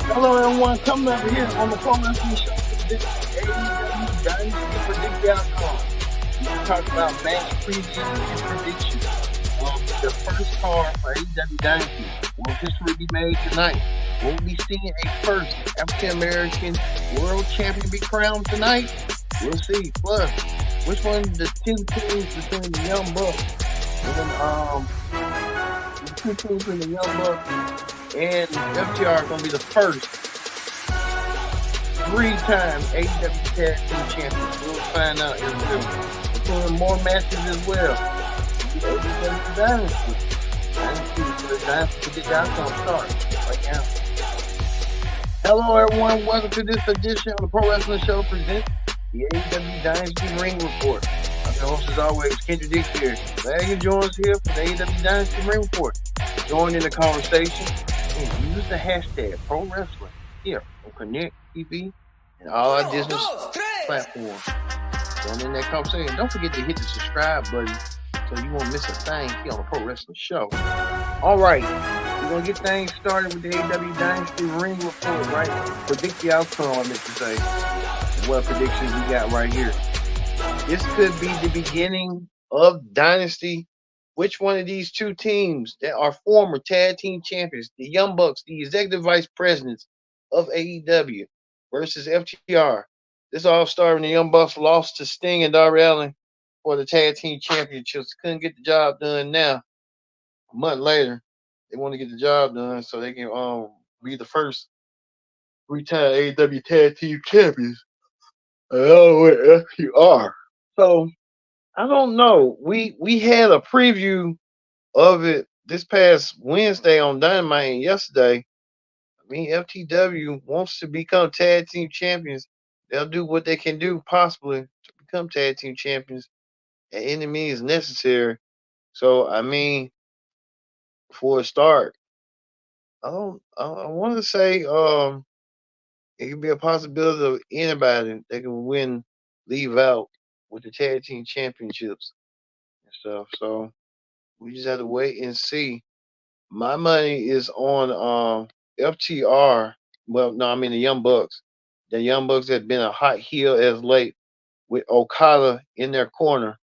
Hello, everyone. Coming up here on the Pro Wrestling Show for this AEW Dynasty Predict the Outcome. We can talk about match previews and predictions of the first card for AEW Dynasty. Will history be made tonight? Will we be seeing a first African American world champion be crowned tonight? We'll see. Plus, which one of the two teams between the Young Bucks and the two teams between the Young Bucks and FTR are going to be the first three-time AEW Tag Team Champions? We'll find out in a few. We're doing more matches as well. AEW Dynasty. Dynasty to get down to start right now. Hello, everyone. Welcome to this edition of the Pro Wrestling Show presents the AEW Dynasty Ring Report. I'm your host, as always, Kendrick Dick here. Glad you join us here for the AEW Dynasty Ring Report. Join in the conversation and use the hashtag Pro Wrestling here on Connect TV and all our Disney platforms. Join in that conversation. Don't forget to hit the subscribe button so you won't miss a thing here on the Pro Wrestling Show. All right, we're going to get things started with the AEW Dynasty Ring Report, right? Predict the outcome, I meant to say. What predictions we got right here. This could be the beginning of Dynasty. Which one of these two teams that are former tag team champions, the Young Bucks, the executive vice presidents of AEW versus FTR? This all started when the Young Bucks lost to Sting and OReilly for the tag team championships. Couldn't get the job done now. A month later, they want to get the job done so they can be the first three-time AEW tag team champions. Along with FTR. So I don't know. We had a preview of it this past Wednesday on Dynamite and yesterday. I mean, FTW wants to become tag team champions. They'll do what they can do possibly to become tag team champions at any means necessary. So I mean, for a start, I want to say it could be a possibility of anybody that can win, leave out with the tag team championships and stuff. So we just have to wait and see. My money is on FTR. Well, no, I mean the Young Bucks. The Young Bucks have been a hot heel as late with Okada in their corner.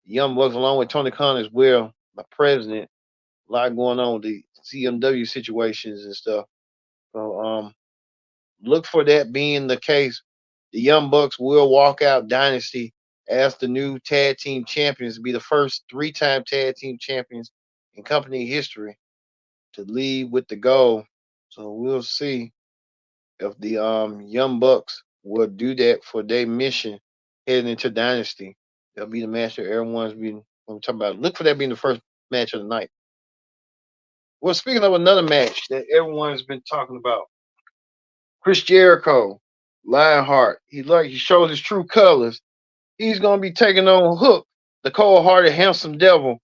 The Young Bucks, along with Tony Khan as well, my president. A lot going on with the CMW situations and stuff. So look for that being the case. The Young Bucks will walk out Dynasty as the new tag team champions, be the first three-time tag team champions in company history to lead with the gold. So we'll see if the Young Bucks will do that for their mission heading into Dynasty. They'll be the match that everyone's been talking about. Look for that being the first match of the night. Well, speaking of another match that everyone's been talking about, Chris Jericho, Lionheart. He shows his true colors. He's gonna be taking on Hook, the cold-hearted, handsome devil,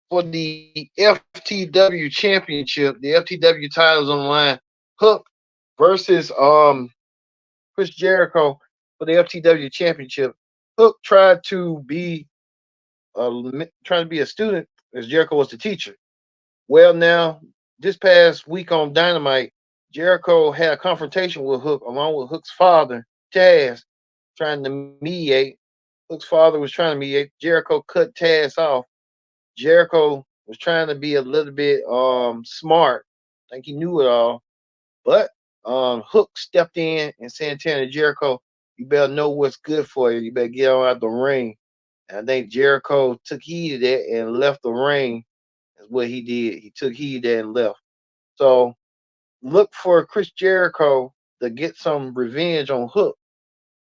for the FTW championship. The FTW titles on the line. Hook versus Chris Jericho for the FTW championship. Hook tried to be a student as Jericho was the teacher. Well, now this past week on Dynamite, Jericho had a confrontation with Hook along with Hook's father, Taz, trying to mediate. Hook's father was trying to mediate. Jericho cut Taz off. Jericho was trying to be a little bit smart. I think he knew it all. But Hook stepped in and said to Jericho, you better know what's good for you. You better get on out the ring. And I think Jericho took heed of that and left the ring. That's what he did. He took heed of that and left. So look for Chris Jericho to get some revenge on Hook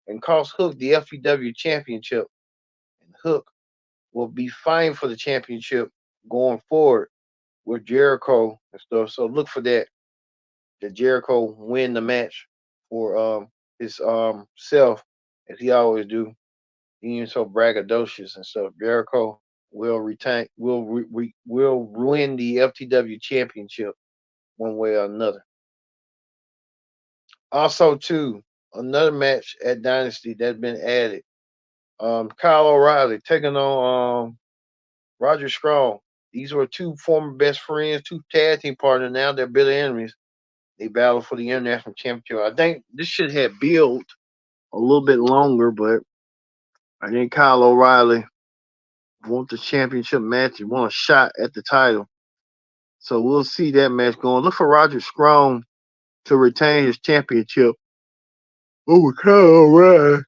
and cost Hook the FTW championship. And Hook will be fighting for the championship going forward with Jericho and stuff. So look for that Jericho win the match for his self, as he always do. He ain't so braggadocious and stuff. Jericho will win the FTW championship one way or another. Also, too, another match at Dynasty that's been added. Kyle O'Reilly taking on Roger Strong. These were two former best friends, two tag team partners. Now they're bitter enemies. They battle for the international championship. I think this should have built a little bit longer, but I think Kyle O'Reilly want the championship match and want a shot at the title. So we'll see that match going. Look for Roger Strong to retain his championship over Kyle O'Reilly.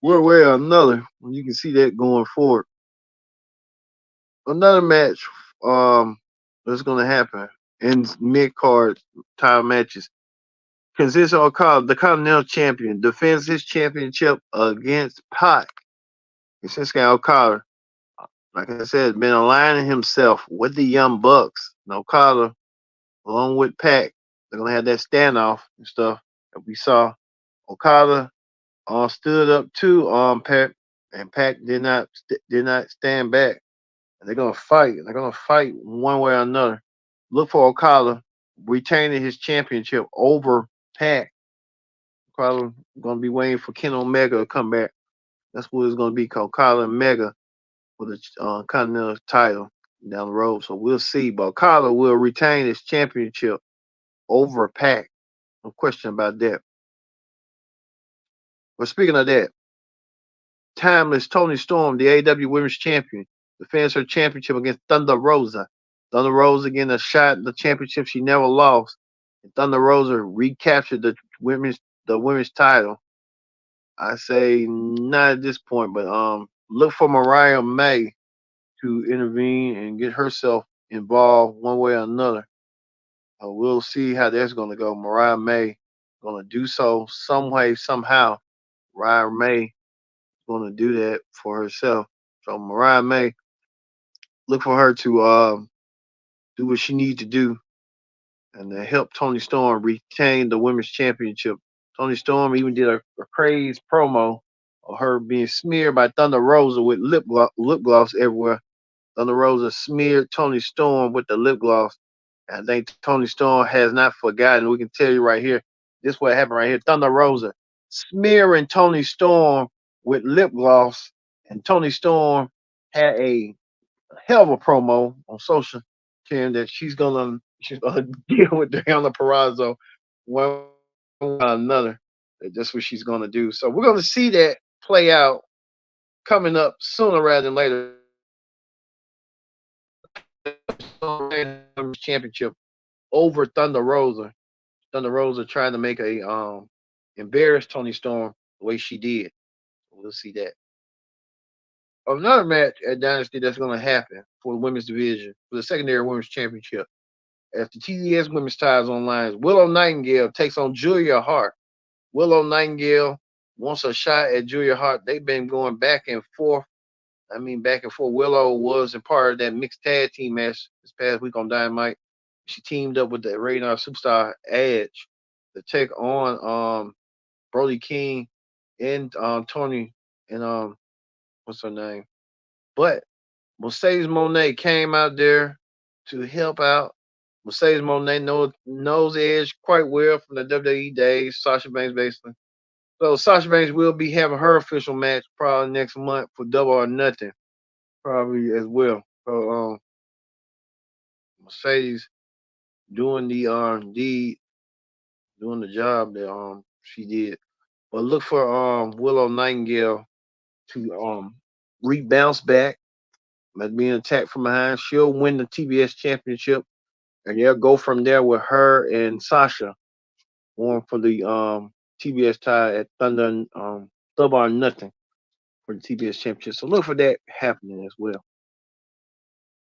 One way or another. You can see that going forward. Another match that's going to happen in mid card title matches consists of the Continental Champion defends his championship against Pac. Since Okada, like I said, been aligning himself with the Young Bucks. And Okada, along with Pac, they're gonna have that standoff and stuff that we saw. Okada stood up to Pac, and Pac did not stand back. And they're gonna fight. They're gonna fight one way or another. Look for Okada retaining his championship over Pac. Okada gonna be waiting for Ken Omega to come back. That's what it's gonna be called, Okada and Mega for the Continental title down the road. So we'll see. But Okada will retain his championship over Pac. No question about that. But speaking of that, timeless Tony Storm, the AEW Women's Champion, defends her championship against Thunder Rosa. Thunder Rosa getting a shot at the championship she never lost. And Thunder Rosa recaptured the women's title. I say not at this point, but look for Mariah May to intervene and get herself involved one way or another. We'll see how that's going to go. Mariah May going to do so some way, somehow. Mariah May going to do that for herself. So Mariah May, look for her to do what she needs to do and to help Tony Storm retain the women's championship. Tony Storm even did a crazy promo of her being smeared by Thunder Rosa with lip gloss everywhere. Thunder Rosa smeared Tony Storm with the lip gloss. And I think Tony Storm has not forgotten. We can tell you right here. This is what happened right here. Thunder Rosa smearing Tony Storm with lip gloss. And Tony Storm had a hell of a promo on social saying that she's gonna deal with Deanna Purrazzo one way or another. That's what she's gonna do. So we're gonna see that play out coming up sooner rather than later. Championship over Thunder Rosa. Thunder Rosa trying to make a embarrass Tony Storm the way she did. We'll see that. Another match at Dynasty that's going to happen for the women's division for the secondary women's championship. As the TDS women's titles online, Willow Nightingale takes on Julia Hart. Willow Nightingale wants a shot at Julia Hart. They've been going back and forth. Back and forth. Willow was a part of that mixed tag team match this past week on Dynamite. She teamed up with the Radar Superstar Edge to take on Brody King and Tony and what's her name? But Mercedes Moné came out there to help out. Mercedes Moné knows Edge quite well from the WWE days, Sasha Banks basically. So Sasha Banks will be having her official match probably next month for Double or Nothing, probably as well. So Mercedes doing doing the job that she did. But look for Willow Nightingale to rebounce back by being attacked from behind. She'll win the TBS championship, and they'll go from there with her and Sasha going for the TBS tie at Thunder Double or Nothing for the TBS championship. So look for that happening as well.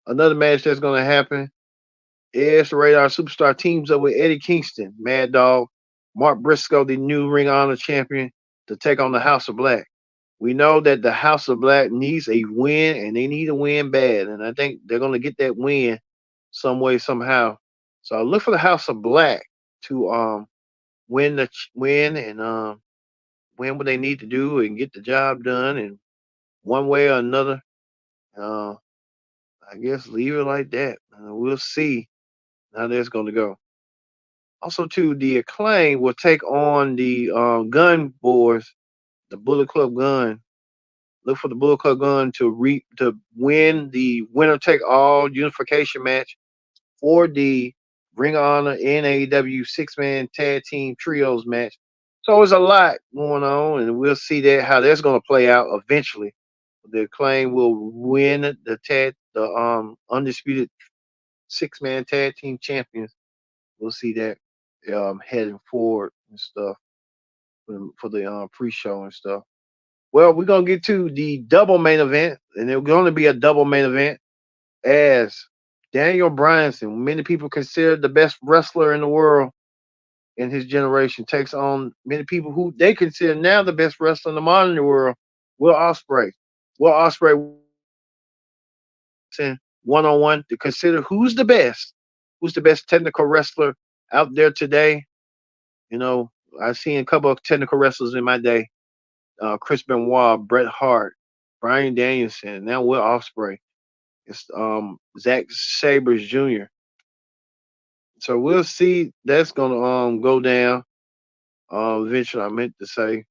Another match that's going to happen is the Radar Superstar teams up with Eddie Kingston, Mad Dog, Mark Briscoe, the new Ring of Honor champion, to take on the House of Black. We know that the House of Black needs a win, and they need a win bad. And I think they're going to get that win some way, somehow. So I look for the House of Black to win and win what they need to do and get the job done. And one way or another, I guess leave it like that. We'll see how that's going to go. Also, too, the Acclaim will take on the Gun Boys, the Bullet Club Gun. Look for the Bullet Club gun to win the winner take all unification match for the Ring of Honor and AEW 6-man tag team trios match. So there's a lot going on, and we'll see that how that's going to play out eventually. The Acclaim will win the undisputed 6-man tag team champions. We'll see that heading forward and stuff for the pre-show and stuff. Well, we're gonna get to the double main event, and it's going to be a double main event as Daniel Bryanson, many people consider the best wrestler in the world in his generation, takes on many people who they consider now the best wrestler in the modern world, Will Ospreay. Will Ospreay one on one to consider who's the best technical wrestler out there today. You know, I've seen a couple of technical wrestlers in my day. Chris Benoit, Bret Hart, Bryan Danielson, now Will Ospreay. It's Zack Sabres Jr. So we'll see. That's gonna go down. Eventually, I meant to say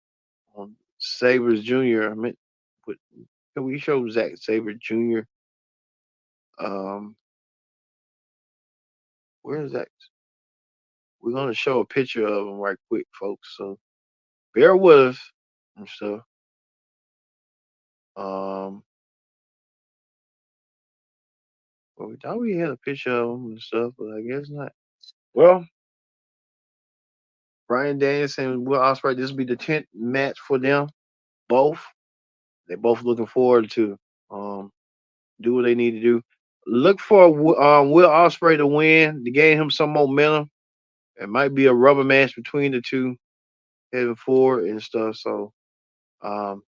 Sabres Jr. I meant, but can we show Zack Sabre Jr.? Um, where is that? We're gonna show a picture of him right quick, folks. So bear with us and stuff. Um, well, we thought we had a picture of him and stuff, but I guess not. Well, Bryan Danielson and Will Ospreay, this will be the 10th match for them. Both. They're both looking forward to um do what they need to do. Look for Will Ospreay to win to gain him some momentum. It might be a rubber match between the two heading forward and stuff. So um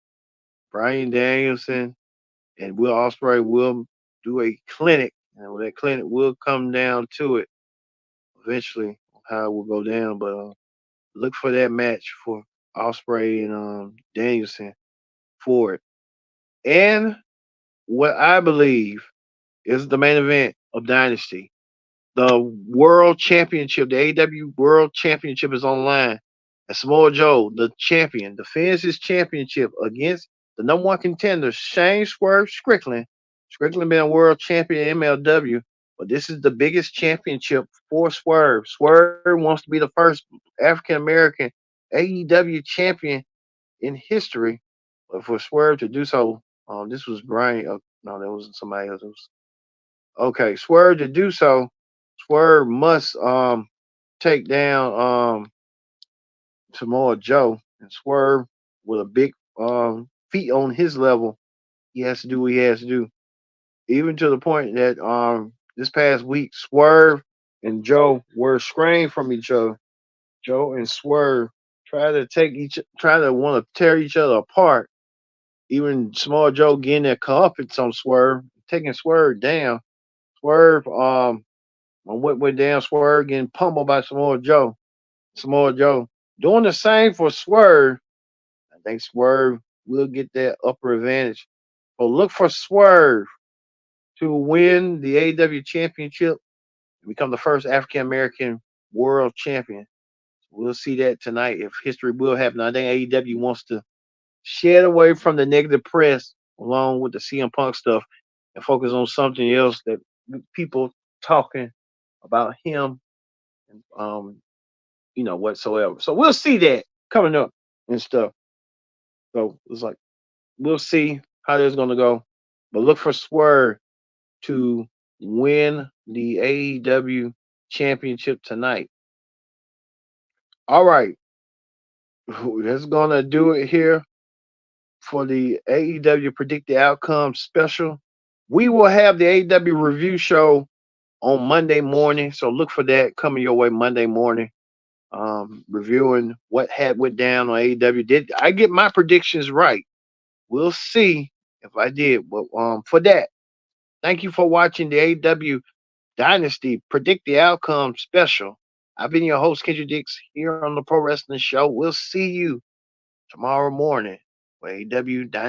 Bryan Danielson and Will Ospreay will do a clinic, and that clinic will come down to it eventually how it will go down. But look for that match for Ospreay and Danielson for it. And what I believe is the main event of Dynasty. The World Championship, the AEW World Championship is online. And Samoa Joe, the champion, defends his championship against the number one contender, Shane Swerve Strickland. Strickland been a world champion in MLW, but this is the biggest championship for Swerve. Swerve wants to be the first African American AEW champion in history. But for Swerve to do so, this was Brian. No, that wasn't somebody else. It was, okay, Swerve to do so, Swerve must take down Samoa Joe, and Swerve with a big feet on his level. He has to do what he has to do. Even to the point that this past week Swerve and Joe were estranged from each other. Joe and Swerve try to want to tear each other apart. Even Samoa Joe getting their comeuppance on Swerve, taking Swerve down. Swerve on what went down, Swerve getting pummeled by Samoa Joe. Samoa Joe doing the same for Swerve. I think Swerve will get that upper advantage. But look for Swerve to win the AEW championship and become the first African American world champion. We'll see that tonight if history will happen. I think AEW wants to shed away from the negative press along with the CM Punk stuff and focus on something else that people talking about him and whatsoever. So we'll see that coming up and stuff. So it's like we'll see how this is gonna go. But look for Swerve to win the AEW championship tonight. All right. That's gonna do it here for the AEW Predict the Outcome special. We will have the AEW review show on Monday morning. So look for that coming your way Monday morning. Reviewing what had went down on AEW. Did I get my predictions right? We'll see if I did. But for that, thank you for watching the AEW Dynasty Predict the Outcome special. I've been your host, Kendrick Dix, here on the Pro Wrestling Show. We'll see you tomorrow morning for AEW Dynasty.